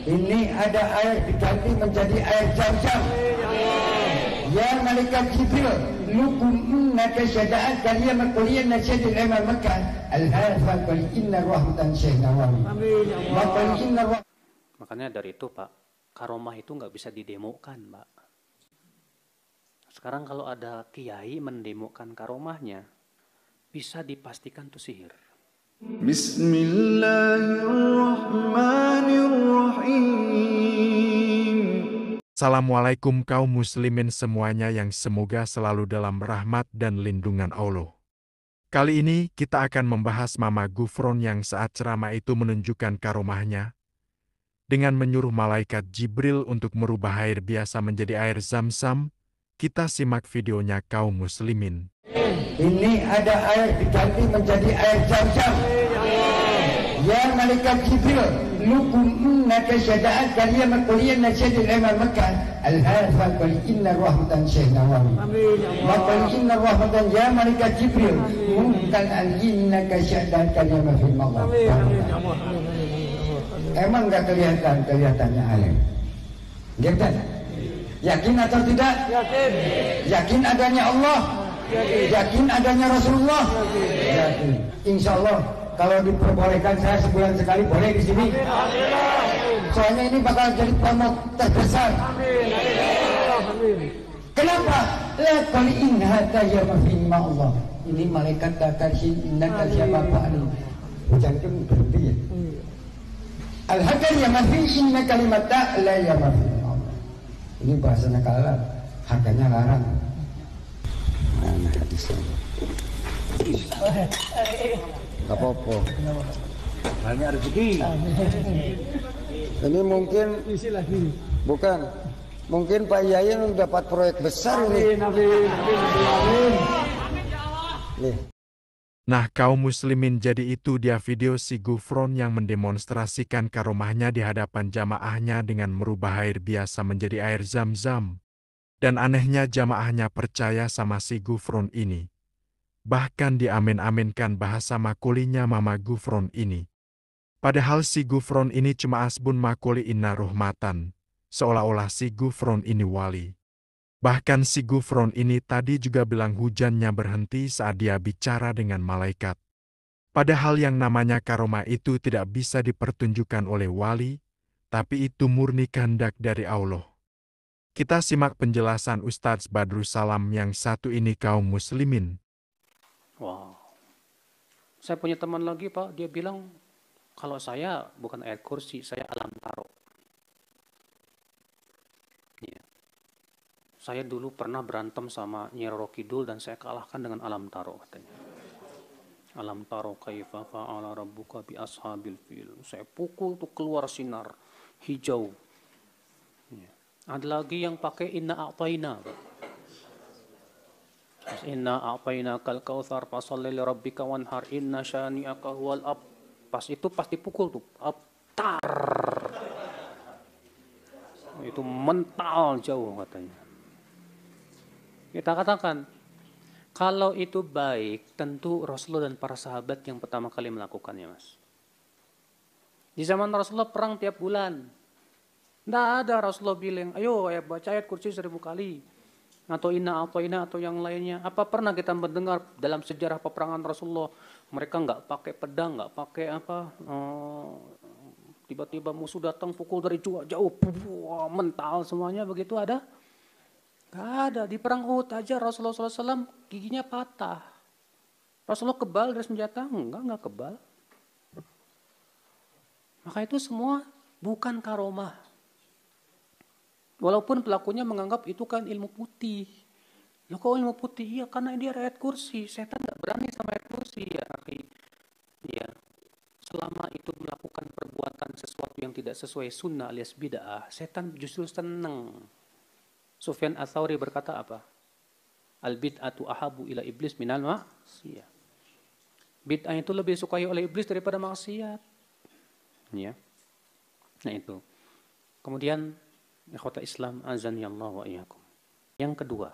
Ini ada air diganti menjadi air Zam-Zam. Ya malaikat Jibril, lukum innaka syada'at kaliya makuliyan nasyadil iman Makkah al-harfa qul inna rahmatan syahnawawi. Makanya dari itu Pak, karomah itu nggak bisa didemokan Pak. Sekarang kalau ada kiai mendemokan karomahnya, bisa dipastikan itu sihir. Bismillahirrahmanirrahim. Assalamualaikum kaum muslimin semuanya yang semoga selalu dalam rahmat dan lindungan Allah. Kali ini kita akan membahas Mama Gufron yang saat ceramah itu menunjukkan karomahnya dengan menyuruh malaikat Jibril untuk merubah air biasa menjadi air Zam-Zam. Kita simak videonya kaum muslimin. Ini ada air diganti menjadi air Zam-Zam. Ya malaikat Jibril, lukum innaka syada'at kaliya makuliyan nasyadil iman Makkah al-harfa qul inna rahmatan syahnawawi. Qul inna rahmatan ya malaikat Jibril, mungkin innaka syada'at kaliya mafil Allah. Emang nggak kelihatannya air? Gitu? Yakin atau tidak? Yakin. Yakin adanya Allah? Yakin adanya Rasulullah? Yakin. Insya Allah kalau diperbolehkan saya sebulan sekali boleh di sini. Soalnya ini bakal jadi promo terbesar. Kenapa? La kali inhata ya mafimma Allah. Ini malaikat takasih innaka siapa ini? Jangan berhenti ya. Al-hakam ya mafi inna kalimat la ya mafimma Allah. Ini bahasanya kalah, harganya larang. Nah, hadisnya. Gak apa-apa. Banyak rezeki. Ini mungkin bukan. Mungkin Pak Yayan dapat proyek besar ini. Nah kaum muslimin, jadi itu dia video si Gufron yang mendemonstrasikan karomahnya di hadapan jamaahnya dengan merubah air biasa menjadi air Zam-Zam. Dan anehnya jamaahnya percaya sama si Gufron ini. Bahkan diamin-aminkan bahasa makulinya Mama Gufron ini. Padahal si Gufron ini cuma asbun makuli inna rahmatan. Seolah-olah si Gufron ini wali. Bahkan si Gufron ini tadi juga bilang hujannya berhenti saat dia bicara dengan malaikat. Padahal yang namanya karomah itu tidak bisa dipertunjukkan oleh wali, tapi itu murni kehendak dari Allah. Kita simak penjelasan Ustadz Badrussalam yang satu ini kaum muslimin. Wow. Saya punya teman lagi Pak, dia bilang kalau saya bukan air kursi, saya alam taro. Ya. Saya dulu pernah berantem sama Nyi Roro Kidul dan saya kalahkan dengan alam taro katanya. Alam taro kaifa fa'ala rabbuka bi ashabil fil. Saya pukul tuh keluar sinar hijau. Ya. Ada lagi yang pakai inna a'tayna. Inna a'tayna kal kautsar fasholli li rabbika wanhar inna syani'aka huwal ab. Pas itu pasti pukul tuh. Tar. Itu mental jauh katanya. Kita katakan kalau itu baik, tentu Rasulullah dan para sahabat yang pertama kali melakukannya, Mas. Di zaman Rasulullah perang tiap bulan. Tidak ada Rasulullah bilang, ayo baca ayat kursi 1000 kali. Atau inna atau yang lainnya. Apa pernah kita mendengar dalam sejarah peperangan Rasulullah, mereka nggak pakai pedang, nggak pakai tiba-tiba musuh datang pukul dari jauh, mental semuanya, begitu ada? Nggak ada. Di perang Uhud aja Rasulullah SAW giginya patah. Rasulullah kebal dari senjata? Enggak kebal. Maka itu semua bukan karomah. Walaupun pelakunya menganggap itu kan ilmu putih. Loh kok ilmu putih? Iya karena dia ayat kursi. Setan gak berani sama ayat kursi ya. Ya. Selama itu melakukan perbuatan sesuatu yang tidak sesuai sunnah alias bid'ah, setan justru senang. Sufyan Ats-Tsauri berkata apa? Al-bid'atu ahabu ila iblis minal ma'siyah. Bid'ah itu lebih disukai oleh iblis daripada maksiat. Ya. Nah itu. Kemudian ikhwata Islam azani Allah wa iyyakum. Yang kedua.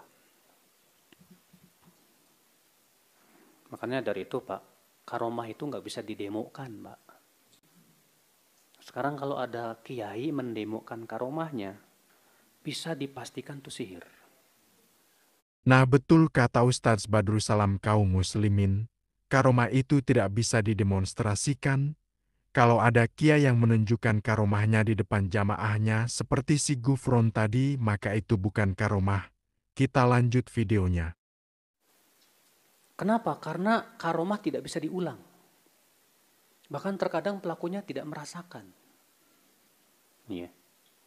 Makanya dari itu Pak, karomah itu nggak bisa didemokan Pak. Sekarang kalau ada kiai mendemokan karomahnya, bisa dipastikan itu sihir. Nah betul kata Ustadz Badrussalam kaum muslimin, karomah itu tidak bisa didemonstrasikan. Kalau ada kiai yang menunjukkan karomahnya di depan jamaahnya seperti si Gufron tadi, maka itu bukan karomah. Kita lanjut videonya. Kenapa? Karena karomah tidak bisa diulang. Bahkan terkadang pelakunya tidak merasakan. Iya.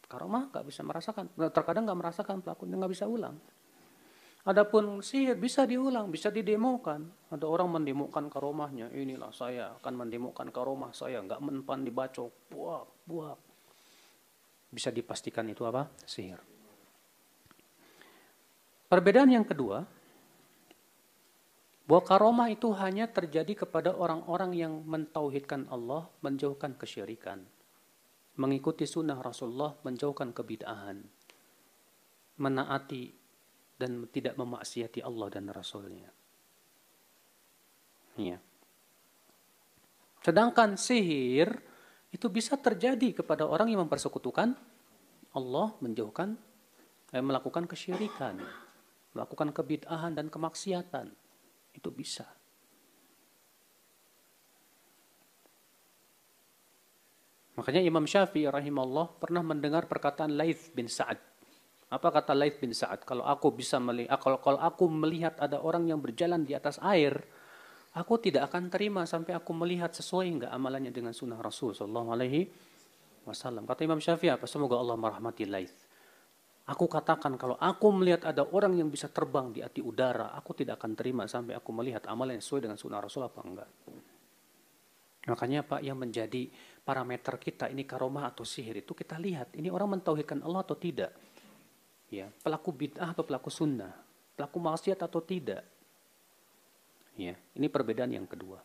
Karomah nggak bisa merasakan. Terkadang nggak merasakan, pelakunya nggak bisa ulang. Adapun sihir bisa diulang, bisa didemokan. Ada orang mendemokan karomahnya. Inilah saya akan mendemokan karomah saya, nggak mempan dibacok, buak. Bisa dipastikan itu apa? Sihir. Perbedaan yang kedua, bahwa karomah itu hanya terjadi kepada orang-orang yang mentauhidkan Allah, menjauhkan kesyirikan, mengikuti sunnah Rasulullah, menjauhkan kebid'ahan, menaati dan tidak memaksiati Allah dan Rasulnya. Ya. Sedangkan sihir itu bisa terjadi kepada orang yang mempersekutukan Allah, menjauhkan, melakukan kesyirikan, melakukan kebid'ahan dan kemaksiatan. Itu bisa. Makanya Imam Syafi'i rahimahullah pernah mendengar perkataan Laits bin Sa'ad. Apa kata Laits bin Sa'ad? Kalau aku melihat ada orang yang berjalan di atas air, aku tidak akan terima sampai aku melihat sesuai enggak amalannya dengan sunnah Rasul sallallahu alaihi wasallam. Kata Imam Syafi'i apa? Semoga Allah merahmati Laits. Aku katakan kalau aku melihat ada orang yang bisa terbang di hati udara, aku tidak akan terima sampai aku melihat amalan yang sesuai dengan sunnah Rasul apa enggak. Makanya Pak, yang menjadi parameter kita ini karomah atau sihir itu kita lihat ini orang mentauhidkan Allah atau tidak. Ya, pelaku bid'ah atau pelaku sunnah, pelaku maksiat atau tidak. Ya, ini perbedaan yang kedua.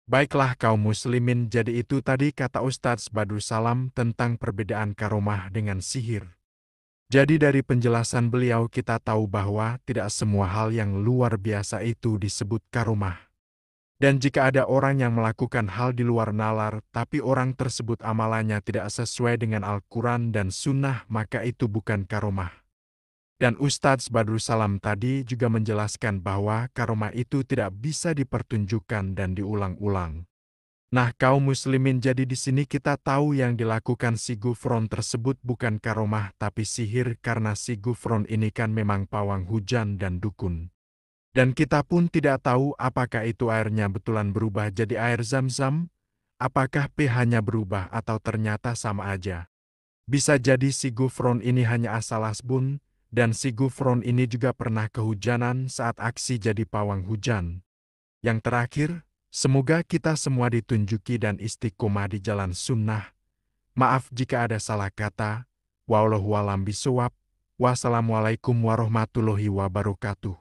Baiklah kaum muslimin, jadi itu tadi kata Ustadz Badrussalam tentang perbedaan karomah dengan sihir. Jadi dari penjelasan beliau kita tahu bahwa tidak semua hal yang luar biasa itu disebut karomah. Dan jika ada orang yang melakukan hal di luar nalar, tapi orang tersebut amalannya tidak sesuai dengan Al-Quran dan Sunnah, maka itu bukan karomah. Dan Ustadz Badrussalam tadi juga menjelaskan bahwa karomah itu tidak bisa dipertunjukkan dan diulang-ulang. Nah kaum muslimin, jadi di sini kita tahu yang dilakukan si Gufron tersebut bukan karomah tapi sihir, karena si Gufron ini kan memang pawang hujan dan dukun. Dan kita pun tidak tahu apakah itu airnya betulan berubah jadi air Zam-Zam, apakah pH-nya berubah atau ternyata sama aja. Bisa jadi si Gufron ini hanya asal-asbun, dan si Gufron ini juga pernah kehujanan saat aksi jadi pawang hujan. Yang terakhir, semoga kita semua ditunjuki dan istiqomah di jalan sunnah. Maaf jika ada salah kata. Wallahu a'lam bishawab. Wassalamualaikum warahmatullahi wabarakatuh.